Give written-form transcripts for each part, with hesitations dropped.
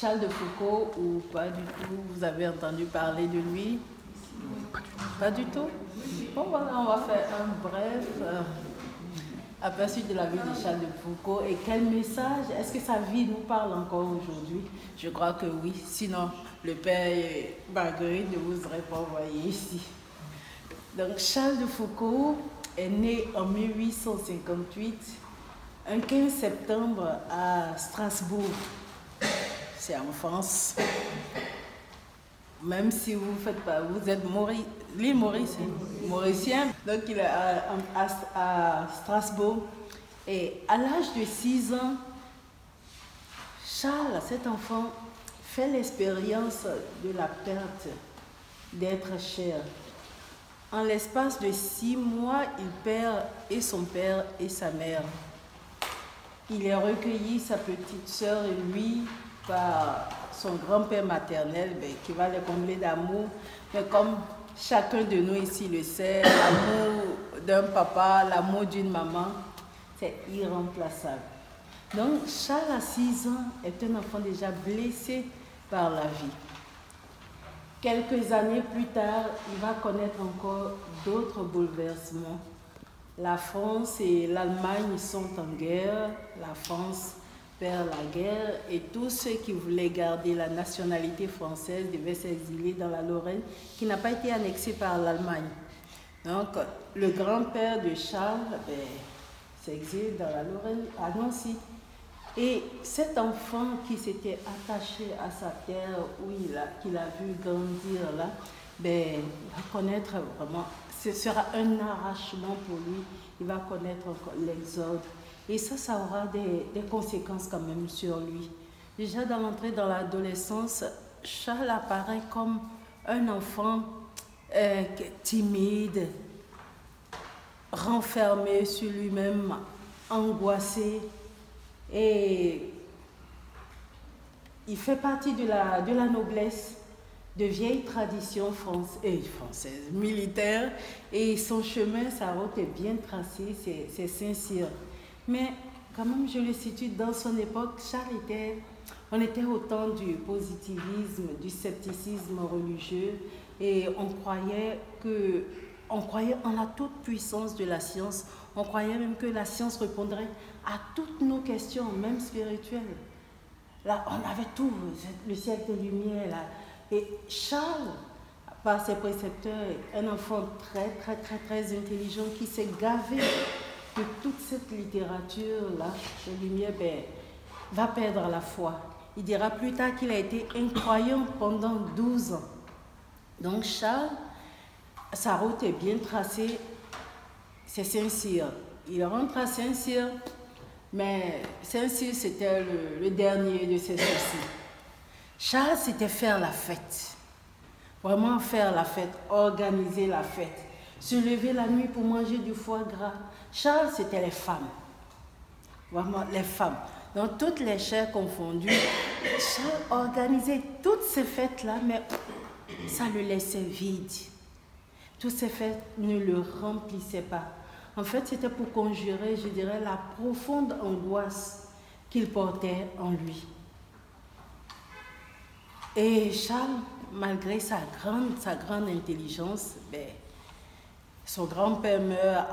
Charles de Foucault ou pas du tout? Vous avez entendu parler de lui? Pas du tout? Bon, voilà, on va faire un bref aperçu de la vie de Charles de Foucault. Et quel message? Est-ce que sa vie nous parle encore aujourd'hui? Je crois que oui. Sinon, le père Marguerite ne vous aurait pas envoyé ici. Donc, Charles de Foucault est né en 1858, un 15 septembre à Strasbourg. C'est en France. Même si vous faites pas, vous êtes l'île mauricien. Donc il est à Strasbourg. Et à l'âge de 6 ans, Charles, cet enfant, fait l'expérience de la perte d'être cher. En l'espace de 6 mois, il perd et son père et sa mère. Il a recueilli sa petite sœur et lui par son grand-père maternel qui va les combler d'amour. Mais comme chacun de nous ici le sait, l'amour d'un papa, l'amour d'une maman, c'est irremplaçable. Donc Charles à 6 ans est un enfant déjà blessé par la vie. Quelques années plus tard, il va connaître encore d'autres bouleversements. La France et l'Allemagne sont en guerre. La France perd la guerre et tous ceux qui voulaient garder la nationalité française devaient s'exiler dans la Lorraine qui n'a pas été annexée par l'Allemagne. Donc le grand-père de Charles s'exile dans la Lorraine à Nancy. Et cet enfant qui s'était attaché à sa terre qu'il a vu grandir là, il va connaître vraiment, ce sera un arrachement pour lui, il va connaître l'exode. Et ça aura des conséquences quand même sur lui. Déjà dans l'entrée dans l'adolescence, Charles apparaît comme un enfant timide, renfermé sur lui-même, angoissé. Et il fait partie de la noblesse, de vieilles traditions françaises, militaires. Et son chemin, sa route est bien tracée, c'est Saint-Cyr. Mais quand même, je le situe dans son époque, Charles on était au temps du positivisme, du scepticisme religieux, et on croyait en la toute-puissance de la science. On croyait même que la science répondrait à toutes nos questions, même spirituelles. Là, on avait tout, le siècle des Lumières. Là. Et Charles, par ses précepteurs, un enfant très intelligent qui s'est gavé de toute cette littérature-là, de Lumière, va perdre la foi. Il dira plus tard qu'il a été incroyant pendant 12 ans. Donc Charles, sa route est bien tracée, c'est Saint-Cyr. Il rentre à Saint-Cyr, mais Saint-Cyr c'était le dernier de ses soucis. Charles, c'était faire la fête. Vraiment faire la fête, organiser la fête. Se lever la nuit pour manger du foie gras. Charles, c'était les femmes. Vraiment, les femmes. Dans toutes les chairs confondues, Charles organisait toutes ces fêtes-là, mais ça le laissait vide. Toutes ces fêtes ne le remplissaient pas. En fait, c'était pour conjurer, je dirais, la profonde angoisse qu'il portait en lui. Et Charles, malgré sa grande intelligence, son grand-père meurt,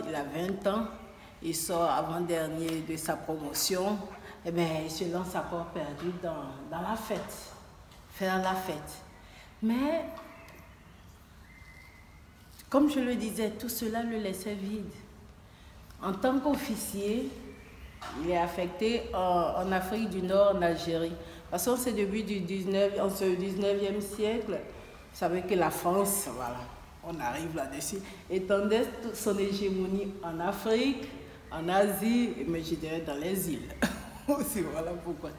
il a 20 ans, il sort avant-dernier de sa promotion, il se lance à corps perdu dans la fête, faire la fête. Mais, comme je le disais, tout cela le laissait vide. En tant qu'officier, il est affecté en Afrique du Nord, en Algérie. Parce que c'est début du 19e siècle, vous savez que la France, voilà, on arrive là-dessus, étendait son hégémonie en Afrique, en Asie, mais je dirais dans les îles. C'est voilà pourquoi.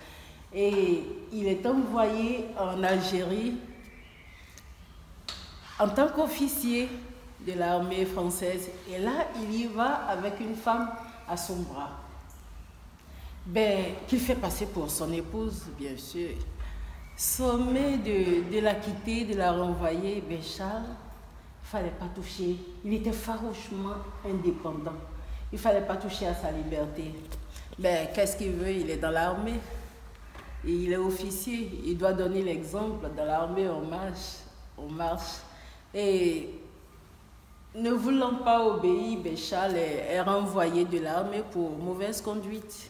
Et il est envoyé en Algérie en tant qu'officier de l'armée française. Et là, il y va avec une femme à son bras. Qu'il fait passer pour son épouse, bien sûr. Sommé de la quitter, de la renvoyer, Charles, il ne fallait pas toucher. Il était farouchement indépendant. Il ne fallait pas toucher à sa liberté. Qu'est-ce qu'il veut? Il est dans l'armée. Et il est officier, il doit donner l'exemple. Dans l'armée, on marche. Et ne voulant pas obéir, ben Charles est renvoyé de l'armée pour mauvaise conduite.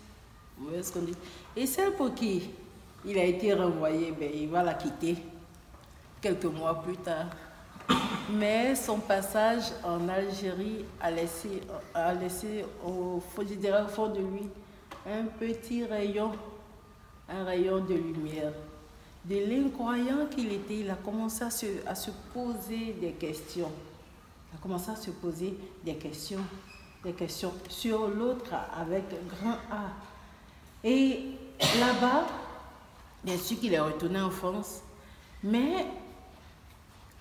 Et celle pour qui il a été renvoyé, ben, il va la quitter quelques mois plus tard. Mais son passage en Algérie a laissé au fond de lui un petit rayon, un rayon de lumière. De l'incroyant qu'il était, il a commencé à se poser des questions. Il a commencé à se poser des questions sur l'autre avec grand A. Et là-bas, bien sûr qu'il est retourné en France, mais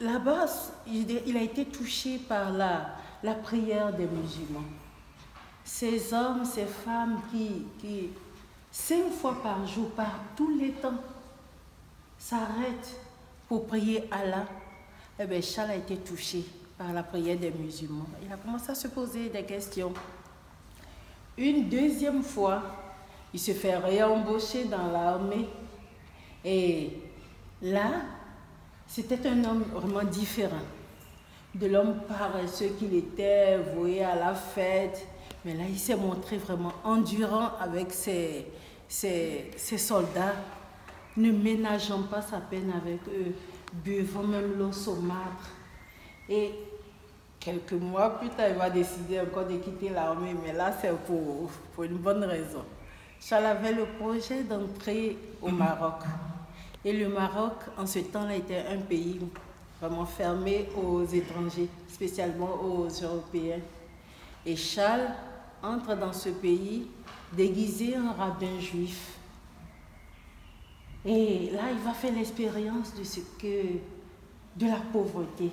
là-bas, il a été touché par la prière des musulmans. Ces hommes, ces femmes qui 5 fois par jour, par tous les temps, s'arrêtent pour prier Allah. Eh bien, Charles a été touché par la prière des musulmans. Il a commencé à se poser des questions. Une deuxième fois, il se fait réembaucher dans l'armée. Et là, c'était un homme vraiment différent de l'homme paresseux qu'il était, voué à la fête. Mais là, il s'est montré vraiment endurant avec ses soldats, ne ménageant pas sa peine avec eux, buvant même l'eau saumâtre. Et quelques mois plus tard, il va décider encore de quitter l'armée, mais là, c'est pour une bonne raison. Charles avait le projet d'entrer au Maroc. Et le Maroc, en ce temps-là, était un pays vraiment fermé aux étrangers, spécialement aux Européens. Et Charles entre dans ce pays déguisé en rabbin juif. Et là, il va faire l'expérience de la pauvreté,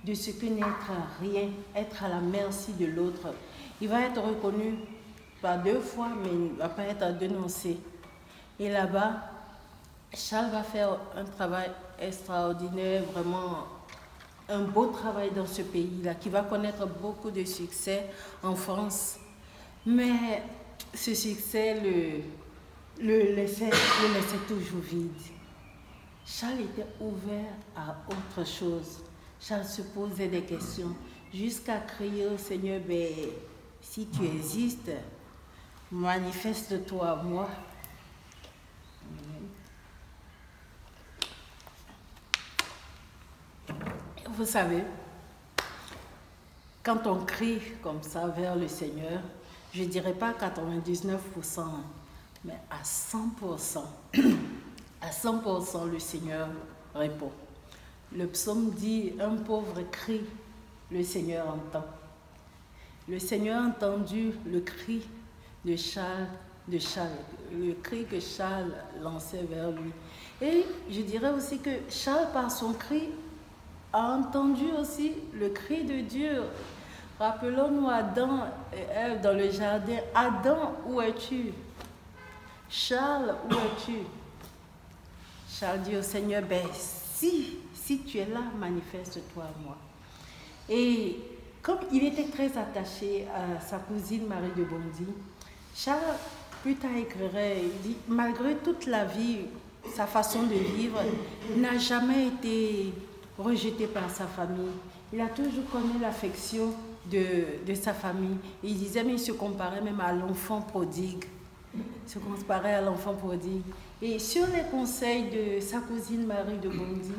de ce que n'être rien, être à la merci de l'autre. Il va être reconnu par 2 fois, mais il ne va pas être dénoncé. Et là-bas, Charles va faire un travail extraordinaire, vraiment un beau travail dans ce pays-là, qui va connaître beaucoup de succès en France. Mais ce succès le laissait toujours vide. Charles était ouvert à autre chose. Charles se posait des questions jusqu'à crier au Seigneur, ben, si tu existes, manifeste-toi à moi. Vous savez, quand on crie comme ça vers le Seigneur, je ne dirais pas 99%, mais à 100%, à 100% le Seigneur répond. Le psaume dit, un pauvre crie, le Seigneur entend. Le Seigneur a entendu le cri de Charles, le cri que Charles lançait vers lui. Et je dirais aussi que Charles, par son cri, a entendu aussi le cri de Dieu. Rappelons-nous Adam et Ève dans le jardin. Adam, où es-tu? Charles, où es-tu? Charles dit au Seigneur, ben, si tu es là, manifeste-toi à moi. Et comme il était très attaché à sa cousine Marie de Bondy, Charles, plus tard, écrirait, il dit, malgré toute la vie, sa façon de vivre, il n'a jamais été rejeté par sa famille. Il a toujours connu l'affection de sa famille. Et il disait, mais il se comparait même à l'enfant prodigue. Il se comparait à l'enfant prodigue. Et sur les conseils de sa cousine Marie de Bondy,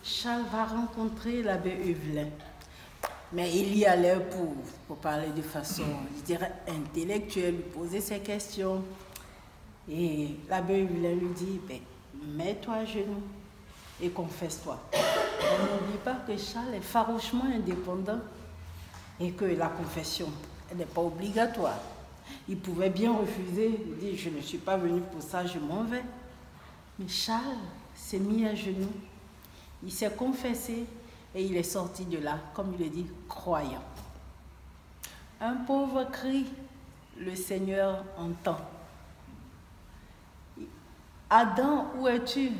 Charles va rencontrer l'abbé Evelyn. Mais il y allait pour parler de façon, je dirais, intellectuelle, lui poser ses questions. Et l'abbé Evelyn lui dit, ben, mets-toi à genoux et confesse-toi. On n'oublie pas que Charles est farouchement indépendant et que la confession, elle n'est pas obligatoire. Il pouvait bien refuser, il dit, je ne suis pas venu pour ça, je m'en vais. Mais Charles s'est mis à genoux, il s'est confessé et il est sorti de là, comme il le dit, croyant. Un pauvre cri, le Seigneur entend. Adam, où es-tu?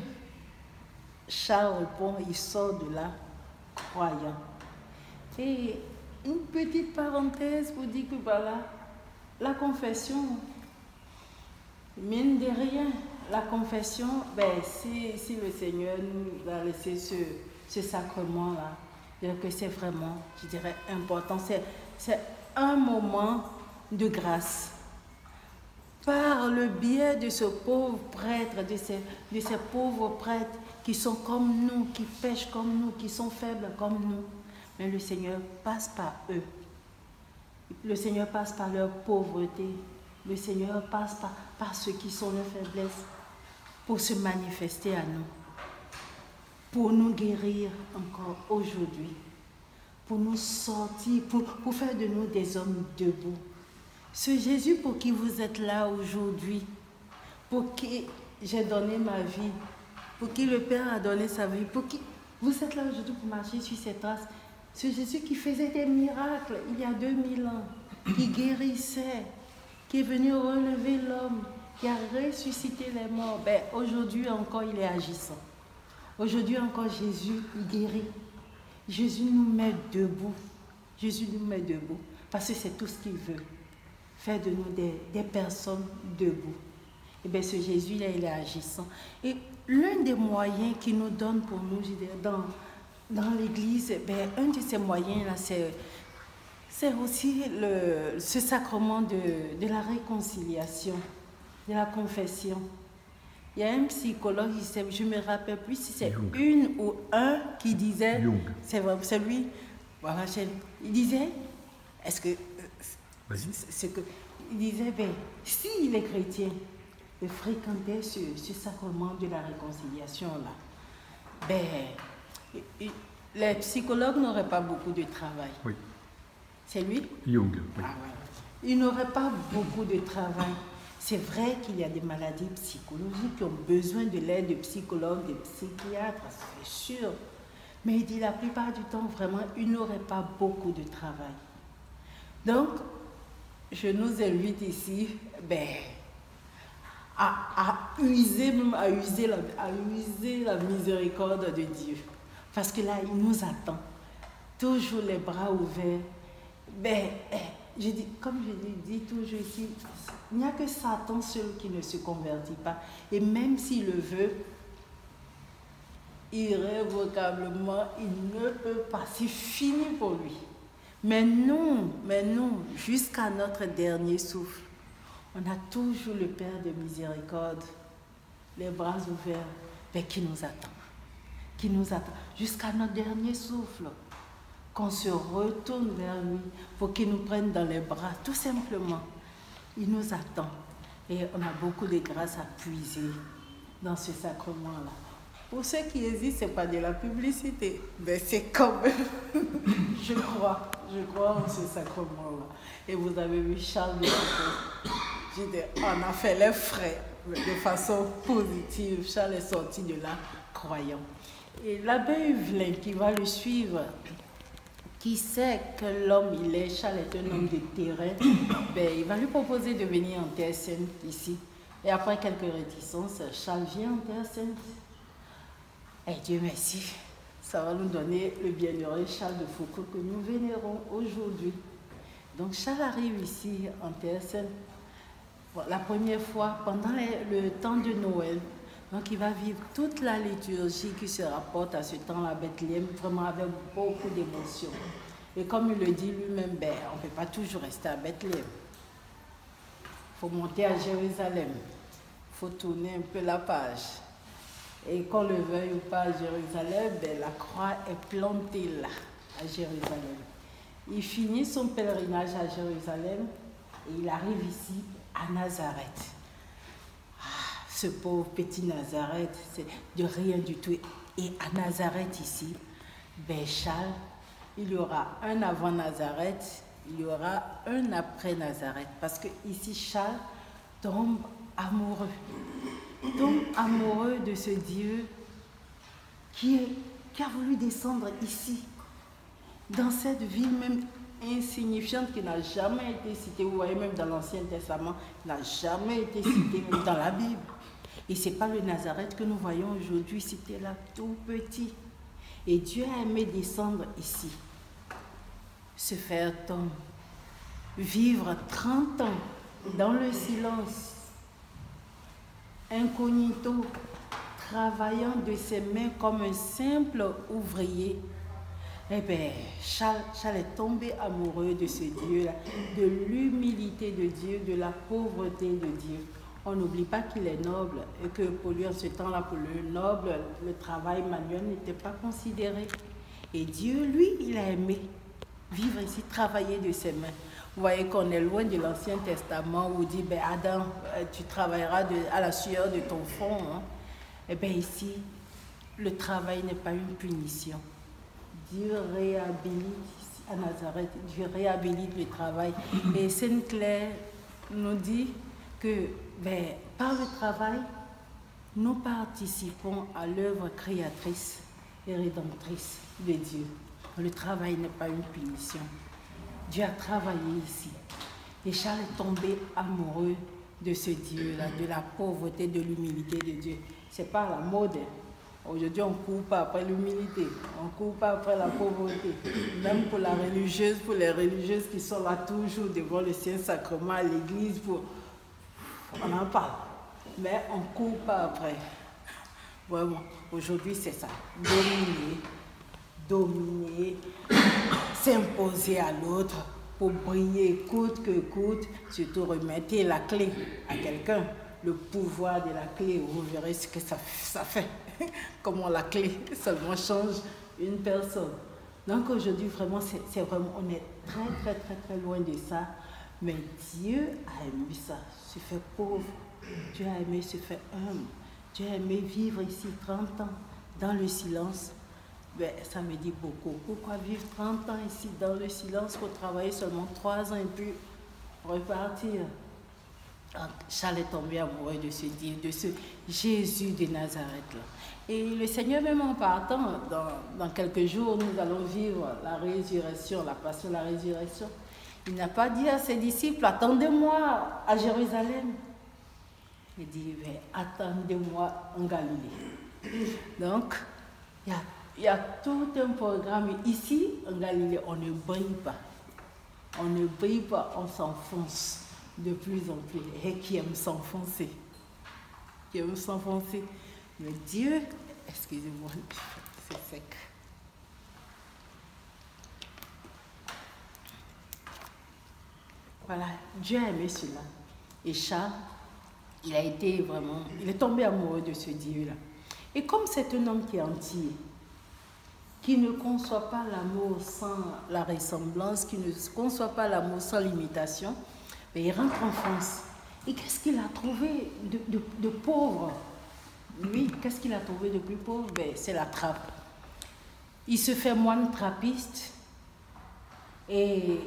Charles répond, il sort de là, croyant. Et une petite parenthèse pour dire que voilà, la confession, mine de rien, la confession, si le Seigneur nous a laissé ce sacrement-là, je dirais que c'est vraiment, je dirais, important. C'est un moment de grâce. Par le biais de ce pauvre prêtre, de ces pauvres prêtres qui sont comme nous, qui pêchent comme nous, qui sont faibles comme nous, mais le Seigneur passe par eux. Le Seigneur passe par leur pauvreté. Le Seigneur passe par ceux qui sont leurs faiblesses pour se manifester à nous, pour nous guérir encore aujourd'hui, pour nous sortir, pour faire de nous des hommes debout. Ce Jésus pour qui vous êtes là aujourd'hui, pour qui j'ai donné ma vie, pour qui le Père a donné sa vie, pour qui vous êtes là aujourd'hui pour marcher sur ses traces. Ce Jésus qui faisait des miracles il y a 2000 ans, qui guérissait, qui est venu relever l'homme, qui a ressuscité les morts. Aujourd'hui encore, il est agissant. Aujourd'hui encore, Jésus guérit. Jésus nous met debout. Jésus nous met debout. Parce que c'est tout ce qu'il veut. Faire de nous des personnes debout. Et bien ce Jésus-là, il est agissant. Et l'un des moyens qu'il nous donne pour nous, je dirais, dans l'Église, un de ces moyens-là, c'est aussi ce sacrement de la réconciliation, de la confession. Il y a un psychologue, je ne me rappelle plus si c'est une ou un qui disait, c'est lui, voilà, il disait, il disait, s'il est chrétien, il fréquentait ce sacrement de la réconciliation-là, les psychologues n'auraient pas beaucoup de travail. Oui. C'est lui? Jung. Oui. Il n'aurait pas beaucoup de travail. C'est vrai qu'il y a des maladies psychologiques qui ont besoin de l'aide de psychologues, de psychiatres, c'est sûr. Mais il dit la plupart du temps, vraiment, il n'aurait pas beaucoup de travail. Donc, je nous invite ici à user la miséricorde de Dieu. Parce que là, il nous attend. Toujours les bras ouverts. Comme je dis toujours ici, il n'y a que Satan seul qui ne se convertit pas. Et même s'il le veut, irrévocablement, il ne peut pas. C'est fini pour lui. Mais nous, jusqu'à notre dernier souffle, on a toujours le Père de miséricorde, les bras ouverts, qui nous attend. Qui nous attend jusqu'à notre dernier souffle. Qu'on se retourne vers lui pour qu'il nous prenne dans les bras, tout simplement. Il nous attend. Et on a beaucoup de grâce à puiser dans ce sacrement-là. Pour ceux qui hésitent, ce n'est pas de la publicité, mais c'est quand même, je crois en ce sacrement-là. Et vous avez vu Charles de Foucault, on a fait les frais de façon positive. Charles est sorti de là croyant. Et l'abbé Huvelin qui va le suivre, qui sait que l'homme il est, Charles est un homme de terrain, il va lui proposer de venir en Terre Sainte ici. Et après quelques réticences, Charles vient en Terre Sainte. Et Dieu merci, ça va nous donner le bienheureux Charles de Foucault que nous vénérons aujourd'hui. Donc Charles arrive ici en Terre Sainte, la première fois pendant le temps de Noël. Donc il va vivre toute la liturgie qui se rapporte à ce temps-là à Bethléem, vraiment avec beaucoup d'émotion. Et comme il le dit lui-même, on ne peut pas toujours rester à Bethléem. Il faut monter à Jérusalem. Il faut tourner un peu la page. Et qu'on le veuille ou pas à Jérusalem, la croix est plantée là, à Jérusalem. Il finit son pèlerinage à Jérusalem et il arrive ici à Nazareth. Ce pauvre petit Nazareth, c'est de rien du tout. Et à Nazareth ici, Charles, il y aura un avant Nazareth, il y aura un après Nazareth. Parce que ici, Charles tombe amoureux de ce Dieu qui a voulu descendre ici, dans cette ville même insignifiante qui n'a jamais été citée. Vous voyez, même dans l'Ancien Testament, n'a jamais été citée, même dans la Bible. Et ce n'est pas le Nazareth que nous voyons aujourd'hui, c'était là tout petit. Et Dieu a aimé descendre ici, se faire homme, vivre 30 ans dans le silence, incognito, travaillant de ses mains comme un simple ouvrier. Eh bien, Charles est tombé amoureux de ce Dieu-là, de l'humilité de Dieu, de la pauvreté de Dieu. On n'oublie pas qu'il est noble et que pour lui, en ce temps-là, pour le noble, le travail manuel n'était pas considéré. Et Dieu, lui, il a aimé vivre ici, travailler de ses mains. Vous voyez qu'on est loin de l'Ancien Testament où il dit, ben Adam, tu travailleras à la sueur de ton front. Hein. Eh bien ici, le travail n'est pas une punition. Dieu réhabilite à Nazareth, Dieu réhabilite le travail. Et Sainte Claire nous dit que par le travail, nous participons à l'œuvre créatrice et rédemptrice de Dieu. Le travail n'est pas une punition. Dieu a travaillé ici. Et Charles est tombé amoureux de ce Dieu-là, de la pauvreté, de l'humilité de Dieu. Ce n'est pas la mode. Aujourd'hui, on ne court pas après l'humilité, on ne court pas après la pauvreté. Même pour la religieuse, pour les religieuses qui sont là toujours devant le Saint-Sacrement à l'église, on en parle. Mais on ne court pas après. Vraiment, aujourd'hui, c'est ça. Dominer, s'imposer à l'autre pour briller coûte que coûte. Surtout remettez la clé à quelqu'un. Le pouvoir de la clé, vous verrez ce que ça fait. Comment la clé seulement change une personne. Donc aujourd'hui, vraiment, c'est vraiment, on est très loin de ça. Mais Dieu a aimé ça, se fait pauvre. Dieu a aimé se faire humble. Dieu a aimé vivre ici 30 ans dans le silence. Ben, ça me dit beaucoup. Pourquoi vivre 30 ans ici dans le silence pour travailler seulement 3 ans et puis repartir? Charles est tombé amoureux de ce Dieu, de ce Jésus de Nazareth. Là. Et le Seigneur, même en partant, dans quelques jours, nous allons vivre la résurrection, la passion, la résurrection. Il n'a pas dit à ses disciples, attendez-moi à Jérusalem. Il dit, attendez-moi en Galilée. Donc, il y a tout un programme. Ici, en Galilée, on ne brille pas. On ne brille pas, on s'enfonce de plus en plus. Et qui aime s'enfoncer? Qui aime s'enfoncer? Mais Dieu, excusez-moi, c'est sec. Voilà, Dieu a aimé cela. Et Charles, il est tombé amoureux de ce Dieu-là. Et comme c'est un homme qui est entier, qui ne conçoit pas l'amour sans la ressemblance, qui ne conçoit pas l'amour sans l'imitation, il rentre en France. Et qu'est-ce qu'il a trouvé de pauvre? Lui, qu'est-ce qu'il a trouvé de plus pauvre? C'est la trappe. Il se fait moine trappiste et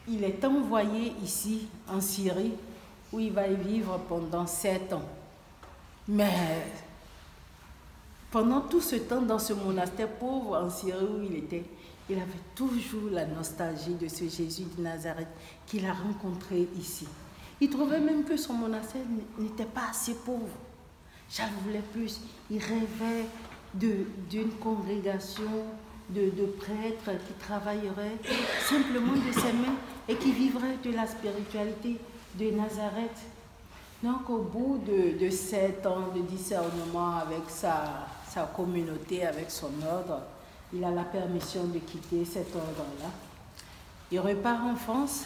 il est envoyé ici, en Syrie, où il va y vivre pendant 7 ans. Mais pendant tout ce temps, dans ce monastère pauvre en Syrie où il était, il avait toujours la nostalgie de ce Jésus de Nazareth qu'il a rencontré ici. Il trouvait même que son monastère n'était pas assez pauvre. Charles voulait plus. Il rêvait d'une congrégation de prêtres qui travailleraient simplement de ses mains et qui vivraient de la spiritualité de Nazareth. Donc au bout de 7 ans de discernement avec sa communauté, avec son ordre, il a la permission de quitter cet ordre-là. Il repart en France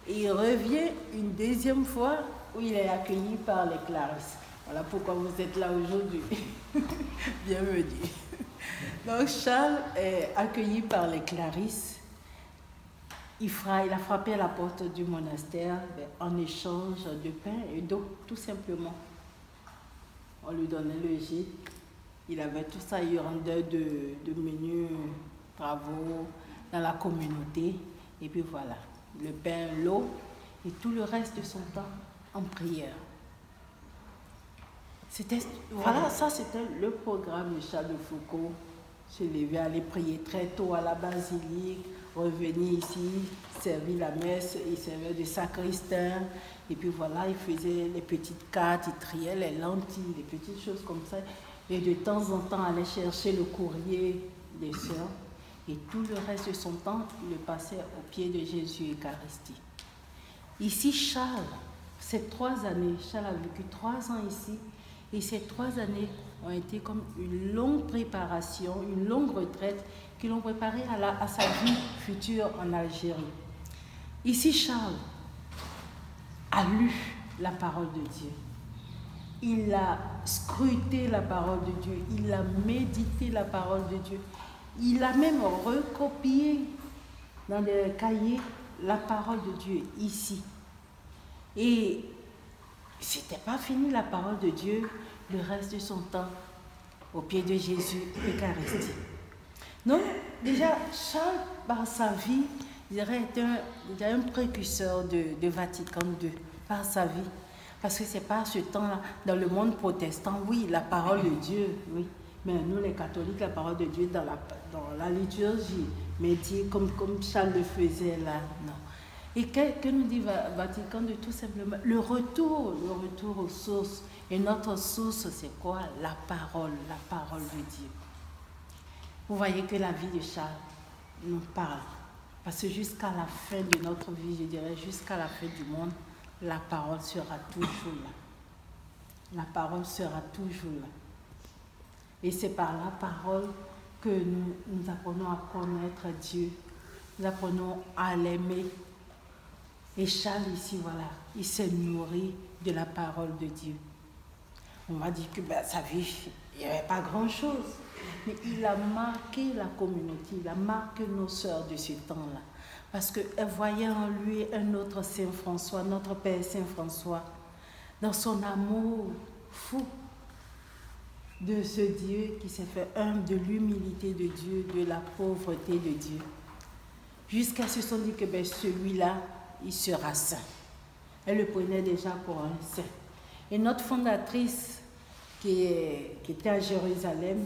et il revient une deuxième fois où il est accueilli par les Clarisses. Voilà pourquoi vous êtes là aujourd'hui. Bienvenue. Donc Charles est accueilli par les Clarisses. Il a frappé à la porte du monastère en échange de pain et d'eau, tout simplement. On lui donnait le gîte. Il avait tout ça, il rendait de menus travaux dans la communauté. Et puis voilà, le pain, l'eau et tout le reste de son temps en prière. Voilà, ça c'était le programme de Charles de Foucauld. Se lever, aller prier très tôt à la basilique, revenir ici, servir la messe, il servait de sacristain. Et puis voilà, il faisait les petites cartes, il triait les lentilles, les petites choses comme ça. Et de temps en temps, aller chercher le courrier des sœurs. Et tout le reste de son temps, il le passait au pied de Jésus Eucharistie. Ici, Charles, ces 3 années, Charles a vécu 3 ans ici. Et ces 3 années ont été comme une longue préparation, une longue retraite qui l'ont préparé à sa vie future en Algérie. Ici, Charles a lu la parole de Dieu. Il a scruté la parole de Dieu. Il a médité la parole de Dieu. Il a même recopié dans les cahiers la parole de Dieu ici. Et c'était pas fini la parole de Dieu le reste de son temps au pied de Jésus Eucharistie. Donc, déjà, Charles, par sa vie, je dirais, est un précurseur de Vatican II, par sa vie. Parce que c'est pas ce temps-là, dans le monde protestant, oui, la parole de Dieu, oui. Mais nous, les catholiques, la parole de Dieu dans la liturgie, mais dit comme Charles le faisait là, non. Et que nous dit Vatican II? Tout simplement, le retour aux sources. Et notre source, c'est quoi? La parole de Dieu. Vous voyez que la vie de Charles nous parle. Parce que jusqu'à la fin de notre vie, je dirais jusqu'à la fin du monde, la parole sera toujours là. La parole sera toujours là. Et c'est par la parole que nous apprenons à connaître Dieu. Nous apprenons à l'aimer. Et Charles ici, voilà, il s'est nourri de la parole de Dieu. On m'a dit que sa vie, il n'y avait pas grand-chose. Mais il a marqué la communauté, il a marqué nos sœurs de ce temps-là. Parce qu'elles voyaient en lui un autre Saint François, notre Père Saint François, dans son amour fou de ce Dieu qui s'est fait humble, de l'humilité de Dieu, de la pauvreté de Dieu. Jusqu'à ce qu'ils se sont dit que celui-là, il sera saint. Elle le prenait déjà pour un saint. Et notre fondatrice, qui était à Jérusalem,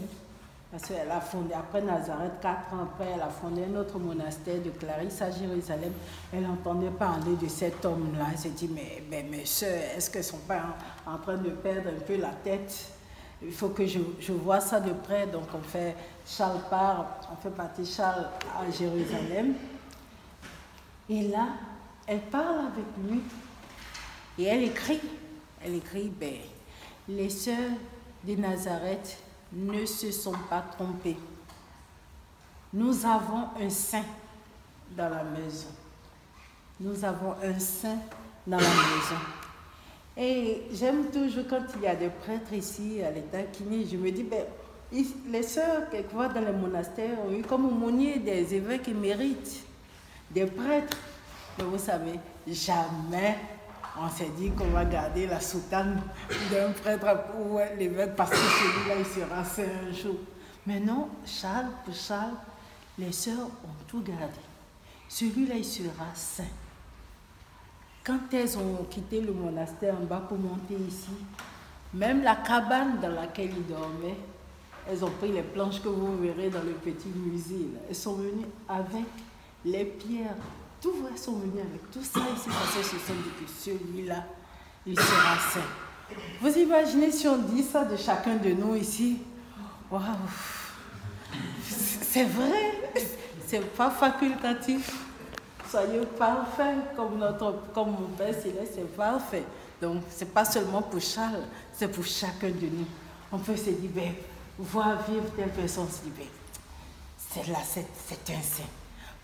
parce qu'elle a fondé, après Nazareth, 4 ans après, elle a fondé un autre monastère de Clarisse à Jérusalem. Elle entendait parler de cet homme-là. Elle s'est dit, mais mes soeurs, est-ce qu'elles ne sont pas en train de perdre un peu la tête? Il faut que je vois ça de près. Donc on fait partir Charles à Jérusalem. Et là, elle parle avec lui et elle écrit, les sœurs de Nazareth ne se sont pas trompées. Nous avons un saint dans la maison. Nous avons un saint dans la maison. Et j'aime toujours quand il y a des prêtres ici à l'État Guinée, je me dis, les sœurs, quelquefois dans les monastères, ont eu comme aumônier des évêques émérites, des prêtres. Mais vous savez, jamais on s'est dit qu'on va garder la soutane d'un prêtre ou l'évêque parce que celui-là, il sera saint un jour. Mais non, pour Charles, les sœurs ont tout gardé. Celui-là, il sera saint. Quand elles ont quitté le monastère en bas pour monter ici, même la cabane dans laquelle ils dormaient, elles ont pris les planches que vous verrez dans le petit musée. Là. Elles sont venues avec les pierres. Tout elles sont venues avec tout ça ici parce qu'elles se sont dit que celui-là, il sera saint. Vous imaginez si on dit ça de chacun de nous ici? Waouh! C'est vrai, c'est pas facultatif. Soyez parfaits comme mon Père Céleste, c'est parfait. Donc, ce n'est pas seulement pour Charles, c'est pour chacun de nous. On peut se dire, voir vivre telle personne, se dit, c'est un saint.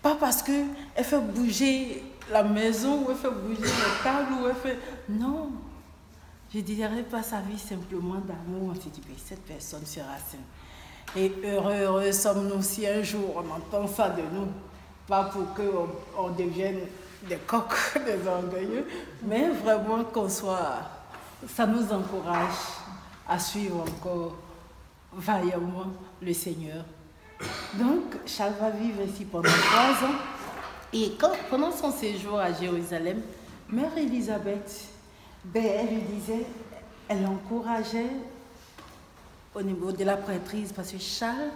Pas parce qu'elle fait bouger la maison, ou elle fait bouger les tables, ou elle fait... Non, je ne dirais pas sa vie simplement d'amour. On se dit, cette personne sera sainte. Et heureux sommes-nous si un jour on entend ça de nous. Pas pour qu'on devienne des coqs, des orgueilleux, mais vraiment ça nous encourage à suivre encore vaillamment le Seigneur. Donc, Charles va vivre ici pendant 3 ans. Et pendant son séjour à Jérusalem, Mère Élisabeth, elle lui disait, elle l'encourageait au niveau de la prêtrise, parce que Charles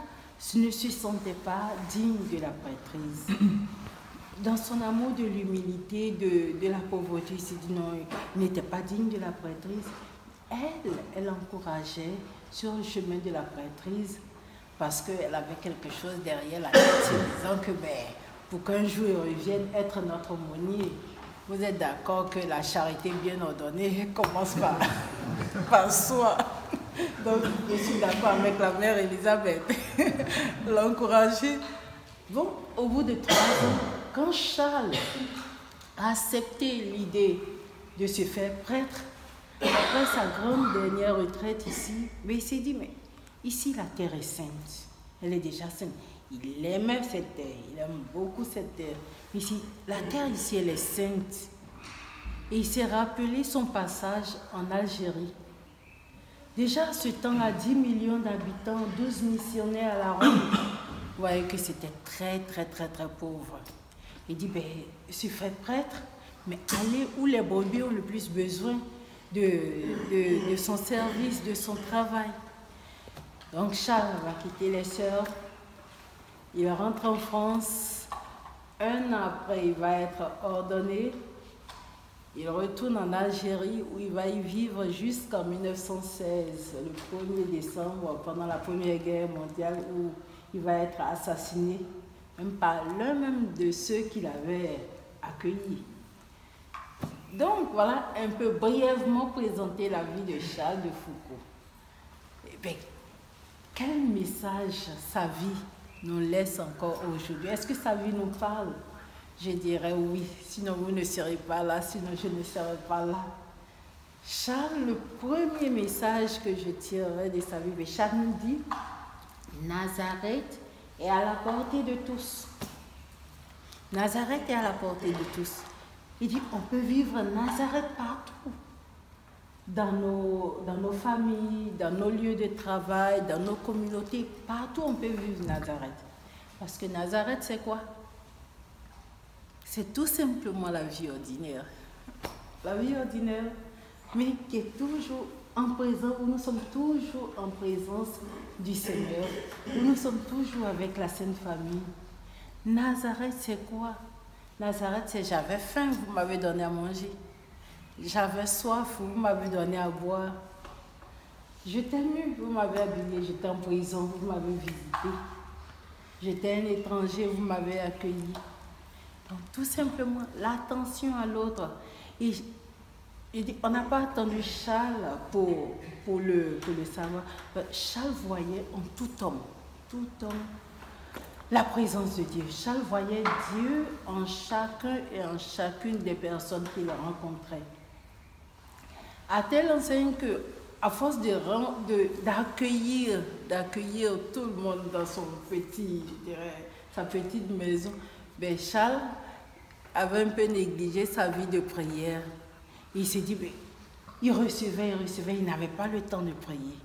ne se sentait pas digne de la prêtrise. Dans son amour de l'humilité, de la pauvreté, il s'est dit non, il n'était pas digne de la prêtrise. Elle encourageait sur le chemin de la prêtrise parce qu'elle avait quelque chose derrière la tête, disant que pour qu'un jour il revienne être notre aumônier, vous êtes d'accord que la charité bien ordonnée commence par soi. Donc, je suis d'accord avec la mère Elisabeth. L'encourager. Bon, au bout de 3 ans, quand Charles a accepté l'idée de se faire prêtre, après sa grande dernière retraite ici, mais il s'est dit, mais ici la terre est sainte. Elle est déjà sainte. Il aimait cette terre, il aime beaucoup cette terre. Ici, la terre ici, elle est sainte. Et il s'est rappelé son passage en Algérie. Déjà, à ce temps, à 10 millions d'habitants, 12 missionnaires à la ronde, vous voyez que c'était très pauvre. Il dit, ben, je suis fait prêtre, mais allez où les brebis ont le plus besoin de son service, de son travail. Donc Charles va quitter les sœurs, il rentre en France. 1 an après, il va être ordonné. Il retourne en Algérie où il va y vivre jusqu'en 1916, le 1er décembre, pendant la Première Guerre mondiale, où il va être assassiné, même par l'un même de ceux qu'il avait accueillis. Donc voilà un peu brièvement présenter la vie de Charles de Foucault. Et bien, quel message sa vie nous laisse encore aujourd'hui? Est-ce que sa vie nous parle? Je dirais oui, sinon vous ne serez pas là, sinon je ne serai pas là. Charles, le premier message que je tirerai de sa vie, Charles nous dit, Nazareth est à la portée de tous. Nazareth est à la portée de tous. Il dit, on peut vivre Nazareth partout. Dans nos familles, dans nos lieux de travail, dans nos communautés, partout on peut vivre Nazareth. Parce que Nazareth, c'est quoi? C'est tout simplement la vie ordinaire. La vie ordinaire, mais qui est toujours en présence, où nous sommes toujours en présence du Seigneur, où nous sommes toujours avec la Sainte Famille. Nazareth, c'est quoi? Nazareth, c'est j'avais faim, vous m'avez donné à manger. J'avais soif, vous m'avez donné à boire. J'étais nu, vous m'avez habillé. J'étais en prison, vous m'avez visité. J'étais un étranger, vous m'avez accueilli. Donc, tout simplement, l'attention à l'autre. Et on n'a pas attendu Charles pour le savoir. Charles voyait en tout homme, la présence de Dieu. Charles voyait Dieu en chacun et en chacune des personnes qu'il rencontrait. À telle enseigne que, à force d'accueillir tout le monde dans son sa petite maison, ben Charles avait un peu négligé sa vie de prière. Il s'est dit, ben, il recevait, il n'avait pas le temps de prier.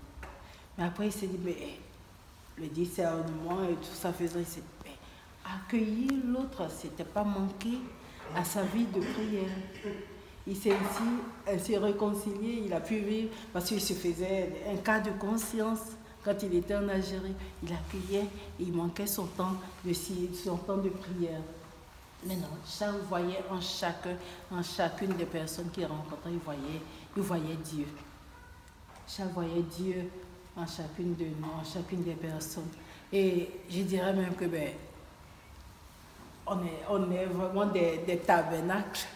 Mais après, il s'est dit, ben, le discernement et tout ça faisait, ben, accueillir l'autre, c'était pas manquer à sa vie de prière. Il s'est ainsi réconcilié, il a pu vivre, parce qu'il se faisait un cas de conscience. Quand il était en Algérie, il accueillait et il manquait son temps de prière. Mais non, Charles voyait en chacune des personnes qu'il rencontrait, il voyait Dieu. Charles voyait Dieu en chacune de nous, en chacune des personnes. Et je dirais même que ben, on est vraiment des tabernacles.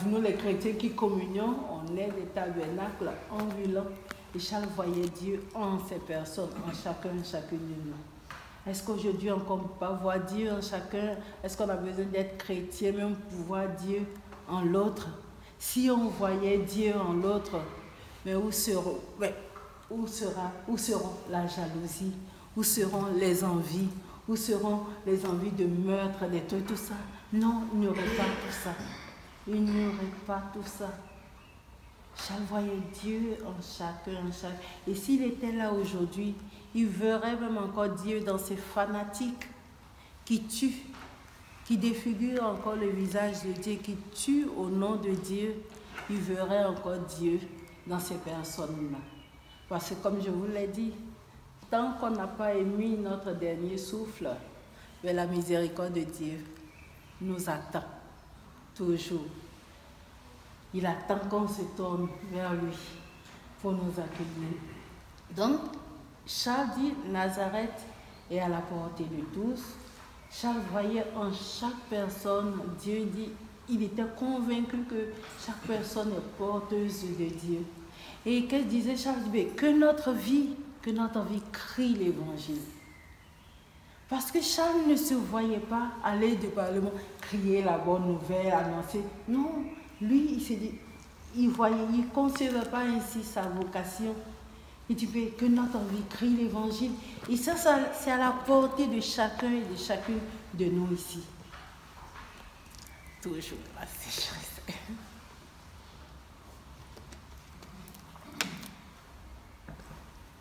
Nous les chrétiens qui communions, on est des tabernacles ambulants. Et Charles voyait Dieu en ces personnes, en chacune de nous. Est-ce qu'aujourd'hui on ne peut pas voir Dieu en chacun? Est-ce qu'on a besoin d'être chrétien même pour voir Dieu en l'autre? Si on voyait Dieu en l'autre, mais où seront la jalousie? Où seront les envies? Où seront les envies de meurtre, des trucs, tout ça? Non, il n'y aurait pas tout ça. Il n'y aurait pas tout ça. Charles voyait Dieu en chacun. Et s'il était là aujourd'hui, il verrait même encore Dieu dans ces fanatiques qui tuent, qui défigurent encore le visage de Dieu, qui tuent au nom de Dieu. Il verrait encore Dieu dans ces personnes-là. Parce que comme je vous l'ai dit, tant qu'on n'a pas émis notre dernier souffle, mais la miséricorde de Dieu nous attend toujours. Il attend qu'on se tourne vers lui pour nous accueillir. Donc, Charles dit, Nazareth est à la portée de tous. Charles voyait en chaque personne, Dieu dit, il était convaincu que chaque personne est porteuse de Dieu. Et qu'elle disait, Charles disait, que notre vie crie l'évangile. Parce que Charles ne se voyait pas aller du Parlement, crier la bonne nouvelle, annoncer. Non, lui, il s'est dit, il ne concevait pas ainsi sa vocation. Il dit que notre vie crie l'évangile. Et ça c'est à la portée de chacun et de chacune de nous ici. Toujours la sécheresse.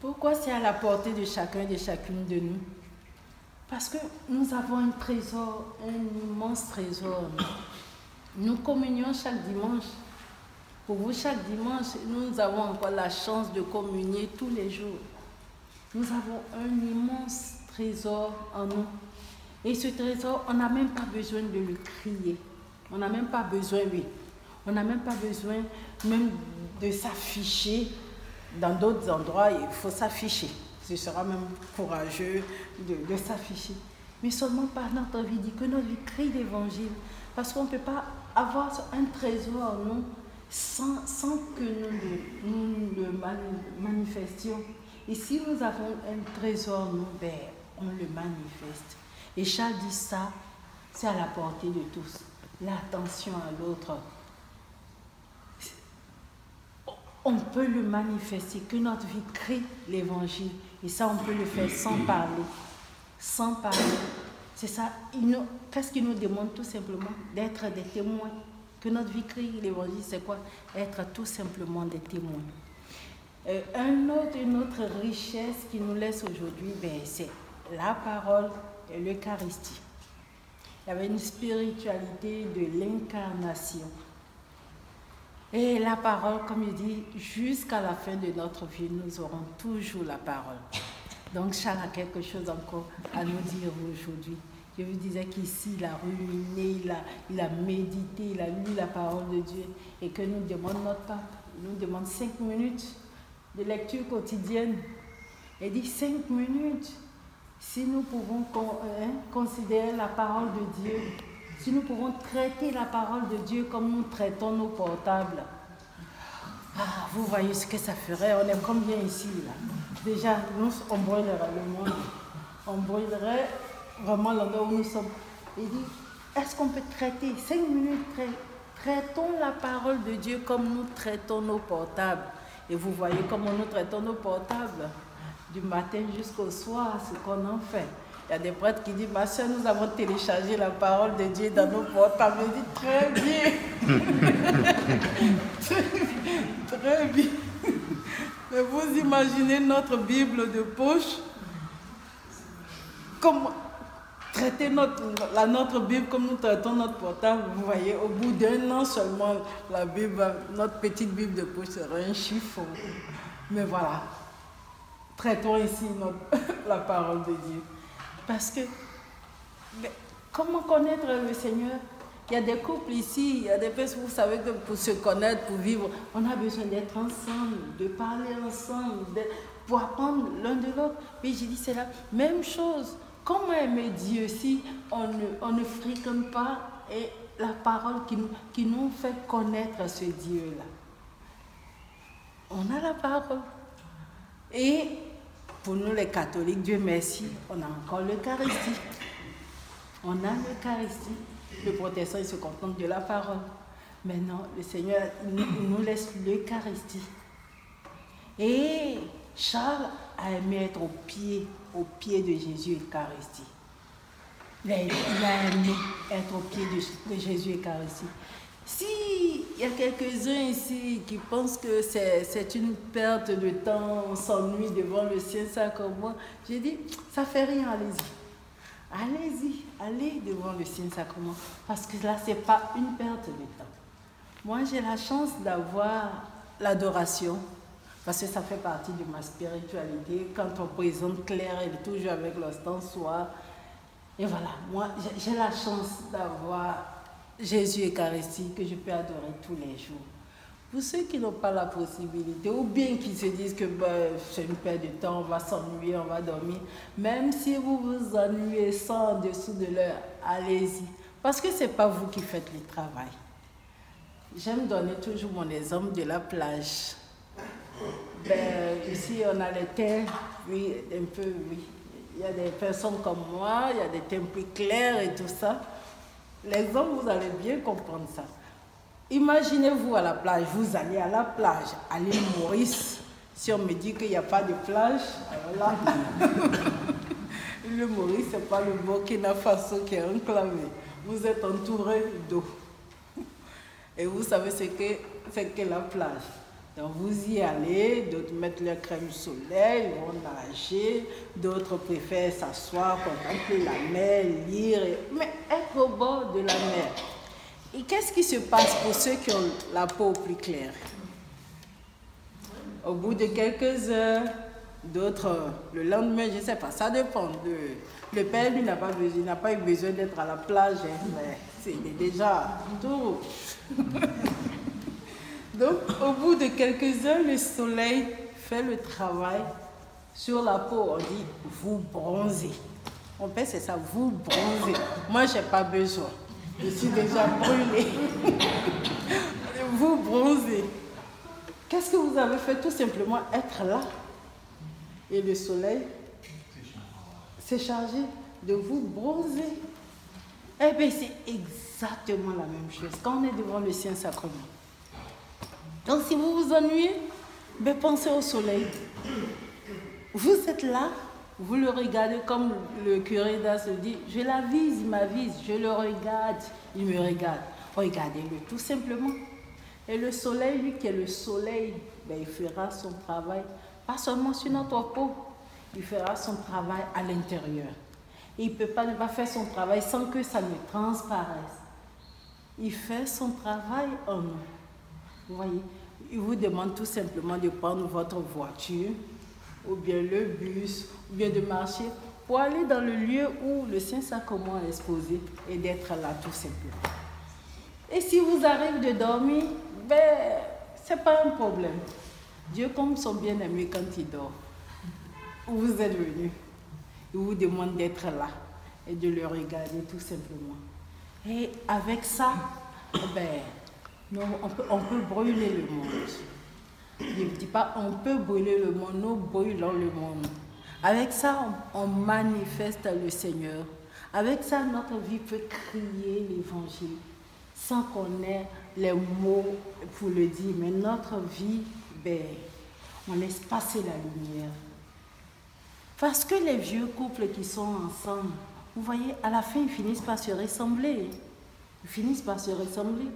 Pourquoi c'est à la portée de chacun et de chacune de nous? Parce que nous avons un trésor, un immense trésor. Nous communions chaque dimanche. Pour vous, chaque dimanche, nous avons encore la chance de communier tous les jours. Nous avons un immense trésor en nous. Et ce trésor, on n'a même pas besoin de le crier. On n'a même pas besoin, oui. On n'a même pas besoin même de s'afficher. Dans d'autres endroits, il faut s'afficher. Ce sera même courageux de s'afficher. Mais seulement par notre vie, dit que notre vie crie l'évangile. Parce qu'on ne peut pas avoir un trésor en nous sans que nous le manifestions. Et si nous avons un trésor en nous, ben, on le manifeste. Et Charles dit ça, c'est à la portée de tous. L'attention à l'autre. On peut le manifester, que notre vie crie l'évangile. Et ça, on peut le faire sans parler. Sans parler. C'est ça. Qu'est-ce qu'il nous demande tout simplement? D'être des témoins. Que notre vie crie l'évangile, c'est quoi? Être tout simplement des témoins. Une autre richesse qui nous laisse aujourd'hui, ben, c'est la parole et l'Eucharistie. Il y avait une spiritualité de l'incarnation. Et la parole, comme il dit, jusqu'à la fin de notre vie, nous aurons toujours la parole. Donc Charles a quelque chose encore à nous dire aujourd'hui. Je vous disais qu'ici, il a ruminé, il a médité, il a lu la parole de Dieu et que nous demande notre pape. Il nous demande 5 minutes de lecture quotidienne. Il dit 5 minutes. Si nous pouvons considérer la parole de Dieu, si nous pouvons traiter la parole de Dieu comme nous traitons nos portables, vous voyez ce que ça ferait. On est combien ici là? Déjà, nous, on brûlerait le monde. On brûlerait vraiment l'endroit où nous sommes. Il dit, est-ce qu'on peut traiter 5 minutes, traitons la parole de Dieu comme nous traitons nos portables. Et vous voyez comment nous traitons nos portables. Du matin jusqu'au soir, ce qu'on en fait. Il y a des prêtres qui disent, ma soeur, nous avons téléchargé la parole de Dieu dans nos portables. Je dis, très bien. Très bien. Mais vous imaginez notre Bible de poche, comment traiter notre Bible comme nous traitons notre portable. Vous voyez, au bout d'un an seulement, la Bible, notre petite Bible de poche serait un chiffon. Mais voilà, traitons ici la parole de Dieu. Parce que, comment connaître le Seigneur? Il y a des couples ici, il y a des personnes, vous savez que pour se connaître, pour vivre, on a besoin d'être ensemble, de parler ensemble, pour apprendre l'un de l'autre. Puis j'ai dit, c'est la même chose. Comment aimer Dieu si on ne fréquente pas la parole qui nous fait connaître ce Dieu-là? On a la parole. Et pour nous les catholiques, Dieu merci, on a encore l'Eucharistie. On a l'Eucharistie. Les protestants, ils se contentent de la parole. Maintenant, le Seigneur, il nous laisse l'Eucharistie. Et Charles a aimé être au pied de Jésus Eucharistie. Il a aimé être au pied de Jésus Eucharistie. S'il y a quelques-uns ici qui pensent que c'est une perte de temps, on s'ennuie devant le Saint-Sacrement, j'ai dit, ça ne fait rien, allez-y. Allez-y, allez devant le Saint-Sacrement, parce que là, ce n'est pas une perte de temps. Moi, j'ai la chance d'avoir l'adoration, parce que ça fait partie de ma spiritualité. Quand on présente Claire, elle est toujours avec l'ostensoir. Et voilà, moi, j'ai la chance d'avoir Jésus Eucharistie que je peux adorer tous les jours. Pour ceux qui n'ont pas la possibilité, ou bien qui se disent que c'est une perte de temps, on va s'ennuyer, on va dormir, même si vous vous ennuyez sans en dessous de l'heure, allez-y. Parce que ce n'est pas vous qui faites le travail. J'aime donner toujours mon exemple de la plage. Ben, ici, on a les teints, oui, un peu, oui. Il y a des personnes comme moi, il y a des teints plus clairs et tout ça. Les hommes, vous allez bien comprendre ça. Imaginez-vous à la plage, vous allez à la plage, à l'île Maurice. Si on me dit qu'il n'y a pas de plage, alors là, l'île Maurice, ce n'est pas le Burkina Faso qui est enclavé. Vous êtes entouré d'eau. Et vous savez ce que la plage. Donc vous y allez, d'autres mettent leur crème soleil, vont nager, d'autres préfèrent s'asseoir, contempler la mer, lire, mais être au bord de la mer. Et qu'est-ce qui se passe pour ceux qui ont la peau plus claire? Au bout de quelques heures, d'autres, le lendemain, je ne sais pas, ça dépend. Le père, lui, n'a pas eu besoin d'être à la plage, hein, mais c'est déjà tout. Donc, au bout de quelques heures, le soleil fait le travail sur la peau. On dit, vous bronzez. On fait, c'est ça, vous bronzez. Moi, je n'ai pas besoin. Je suis déjà brûlée. Vous bronzez. Qu'est-ce que vous avez fait? Tout simplement être là. Et le soleil s'est chargé de vous bronzer. Eh bien, c'est exactement la même chose quand on est devant le Saint-Sacrement. Donc, si vous vous ennuyez, ben, pensez au soleil. Vous êtes là, vous le regardez comme le curé d'Ars le dit. Je l'avise, il m'avise, je le regarde, il me regarde. Regardez-le tout simplement. Et le soleil, lui qui est le soleil, ben, il fera son travail, pas seulement sur notre peau, il fera son travail à l'intérieur. Et il ne pas faire son travail sans que ça ne transparaisse. Il fait son travail en nous. Vous voyez, il vous demande tout simplement de prendre votre voiture, ou bien le bus, ou bien de marcher pour aller dans le lieu où le Saint-Sacrement est exposé et d'être là tout simplement. Et si vous arrivez de dormir, ben, ce n'est pas un problème. Dieu, comme son bien-aimé quand il dort, vous êtes venu, il vous demande d'être là et de le regarder tout simplement. Et avec ça, ben, on peut brûler le monde. Je ne dis pas on peut brûler le monde, nous brûlons le monde. Avec ça, on manifeste le Seigneur. Avec ça, notre vie peut crier l'évangile sans qu'on ait les mots pour le dire. Mais notre vie, ben, on laisse passer la lumière. Parce que les vieux couples qui sont ensemble, vous voyez, à la fin, ils finissent par se ressembler. Ils finissent par se ressembler.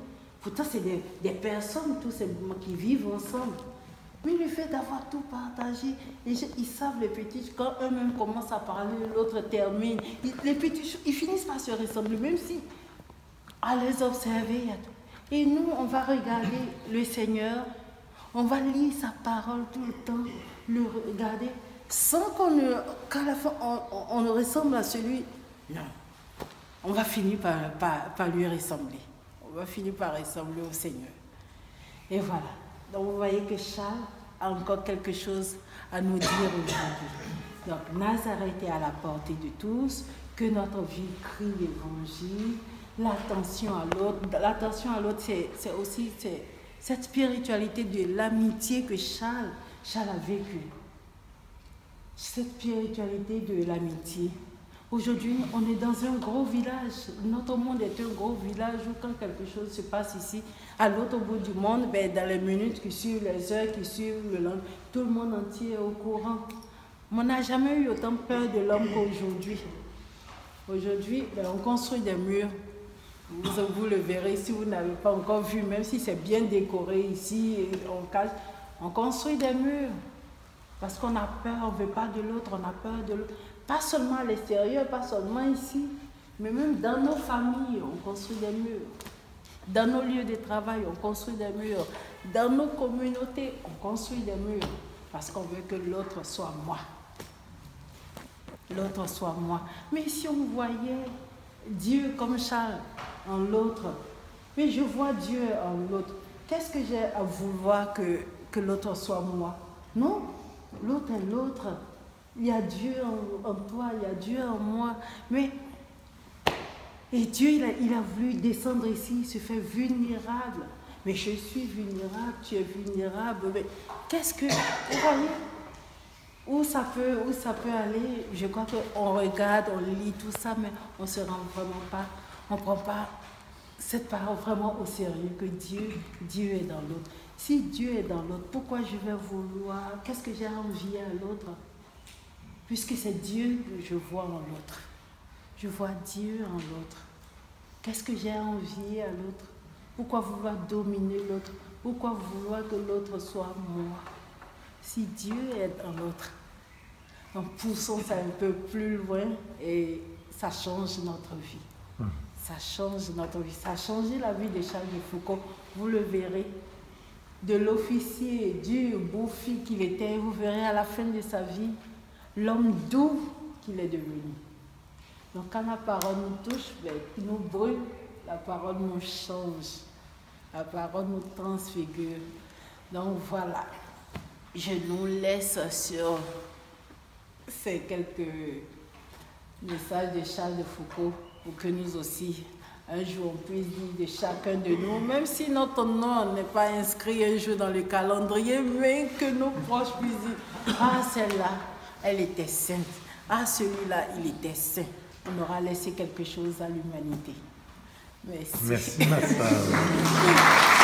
Pourtant, c'est des personnes tout simplement qui vivent ensemble. Mais le fait d'avoir tout partagé, ils savent les petits, quand eux-mêmes commencent à parler, l'autre termine. Les petits, ils finissent par se ressembler, même si à les observer. Et nous, on va regarder le Seigneur, on va lire sa parole tout le temps, le regarder, sans qu'à la fin, on ne ressemble à celui. Non, on va finir par lui ressembler. On va finir par ressembler au Seigneur. Et voilà. Donc vous voyez que Charles a encore quelque chose à nous dire aujourd'hui. Donc Nazareth est à la portée de tous, que notre vie crie l'évangile, l'attention à l'autre. L'attention à l'autre, c'est aussi cette spiritualité de l'amitié que Charles a vécue. Cette spiritualité de l'amitié. Aujourd'hui, on est dans un gros village. Notre monde est un gros village où quand quelque chose se passe ici, à l'autre bout du monde, ben, dans les minutes qui suivent, les heures qui suivent, tout le monde entier est au courant. On n'a jamais eu autant peur de l'homme qu'aujourd'hui. Aujourd'hui, ben, on construit des murs. Vous le verrez si vous n'avez pas encore vu, même si c'est bien décoré ici, on construit des murs. Parce qu'on a peur, on ne veut pas de l'autre, on a peur de l'autre. Pas seulement à l'extérieur, pas seulement ici, mais même dans nos familles, on construit des murs. Dans nos lieux de travail, on construit des murs. Dans nos communautés, on construit des murs. Parce qu'on veut que l'autre soit moi. L'autre soit moi. Mais si on voyait Dieu comme Charles en l'autre, mais je vois Dieu en l'autre, qu'est-ce que j'ai à vouloir que l'autre soit moi? Non, l'autre est l'autre. Il y a Dieu en toi, il y a Dieu en moi. Mais, et Dieu, il a voulu descendre ici, il se fait vulnérable. Mais je suis vulnérable, tu es vulnérable. Mais qu'est-ce que... Vous voyez où ça peut aller? Je crois qu'on regarde, on lit tout ça, mais on ne se rend vraiment pas, on ne prend pas cette parole vraiment au sérieux, que Dieu est dans l'autre. Si Dieu est dans l'autre, pourquoi je vais vouloir, qu'est-ce que j'ai envie à l'autre? Puisque c'est Dieu que je vois en l'autre. Je vois Dieu en l'autre. Qu'est-ce que j'ai envie à l'autre? Pourquoi vouloir dominer l'autre? Pourquoi vouloir que l'autre soit moi? Si Dieu est dans l'autre, donc poussons ça un peu plus loin et ça change notre vie. Ça change notre vie. Ça a changé la vie de Charles de Foucault. Vous le verrez. De l'officier dur, bouffi qu'il était, vous verrez à la fin de sa vie l'homme doux qu'il est devenu. Donc quand la parole nous touche, il nous brûle, la parole nous change, la parole nous transfigure. Donc voilà, je nous laisse sur ces quelques messages de Charles de Foucault pour que nous aussi, un jour, on puisse dire de chacun de nous, même si notre nom n'est pas inscrit un jour dans le calendrier, mais que nos proches puissent dire, ah celle-là, elle était sainte. Ah, celui-là, il était saint. On aura laissé quelque chose à l'humanité. Merci. Merci, ma sœur.